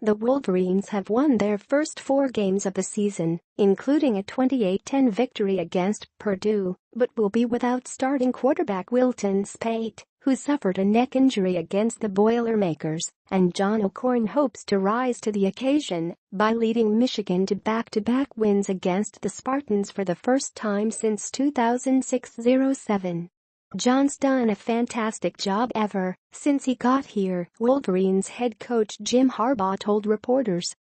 The Wolverines have won their first 4 games of the season, including a 28-10 victory against Purdue, but will be without starting quarterback Wilton Speight, who suffered a neck injury against the Boilermakers, and John O'Korn hopes to rise to the occasion by leading Michigan to back-to-back wins against the Spartans for the first time since 2006-07. John's done a fantastic job ever since he got here, Wolverines head coach Jim Harbaugh told reporters.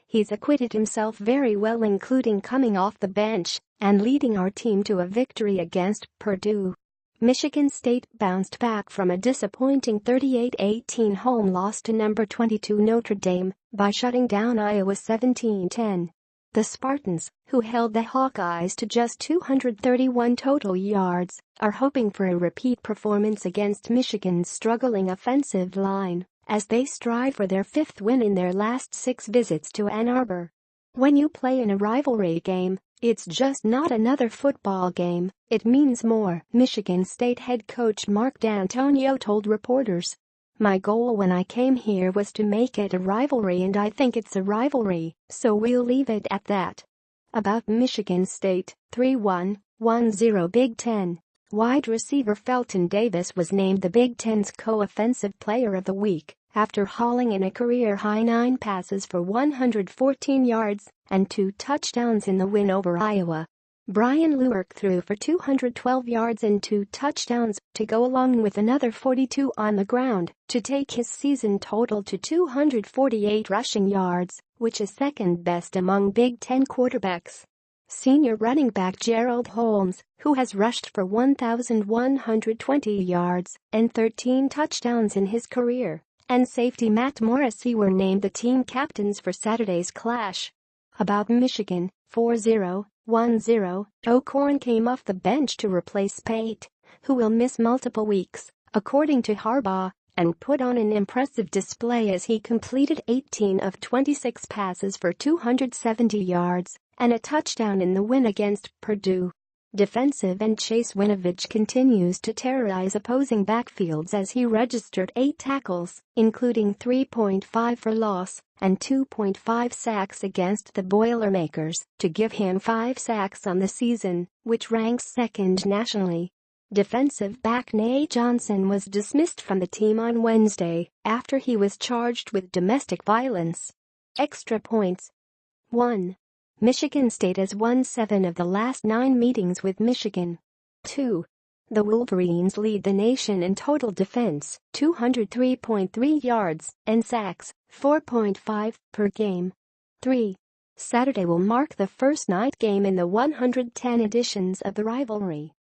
He's acquitted himself very well, including coming off the bench and leading our team to a victory against Purdue. Michigan State bounced back from a disappointing 38-18 home loss to number 22 Notre Dame by shutting down Iowa 17-10. The Spartans, who held the Hawkeyes to just 231 total yards, are hoping for a repeat performance against Michigan's struggling offensive line as they strive for their 5th win in their last 6 visits to Ann Arbor. When you play in a rivalry game, it's just not another football game, it means more, Michigan State head coach Mark D'Antonio told reporters. My goal when I came here was to make it a rivalry, and I think it's a rivalry, so we'll leave it at that. About Michigan State, 3-1-1-0 Big Ten. Wide receiver Felton Davis was named the Big Ten's Co-Offensive Player of the Week after hauling in a career-high 9 passes for 114 yards and 2 touchdowns in the win over Iowa. Brian Lewerke threw for 212 yards and 2 touchdowns to go along with another 42 on the ground to take his season total to 248 rushing yards, which is second best among Big Ten quarterbacks. Senior running back Gerald Holmes, who has rushed for 1,120 yards and 13 touchdowns in his career, and safety Matt Morrissey were named the team captains for Saturday's clash. About Michigan, 4-0-1-0, O'Korn came off the bench to replace Speight, who will miss multiple weeks, according to Harbaugh, and put on an impressive display as he completed 18 of 26 passes for 270 yards and a touchdown in the win against Purdue. Defensive end Chase Winovich continues to terrorize opposing backfields as he registered 8 tackles, including 3.5 for loss and 2.5 sacks against the Boilermakers, to give him 5 sacks on the season, which ranks second nationally. Defensive back Nate Johnson was dismissed from the team on Wednesday after he was charged with domestic violence. Extra points. 1. Michigan State has won 7 of the last 9 meetings with Michigan. 2. The Wolverines lead the nation in total defense, 203.3 yards, and sacks, 4.5 per game. 3. Saturday will mark the first night game in the 110 editions of the rivalry.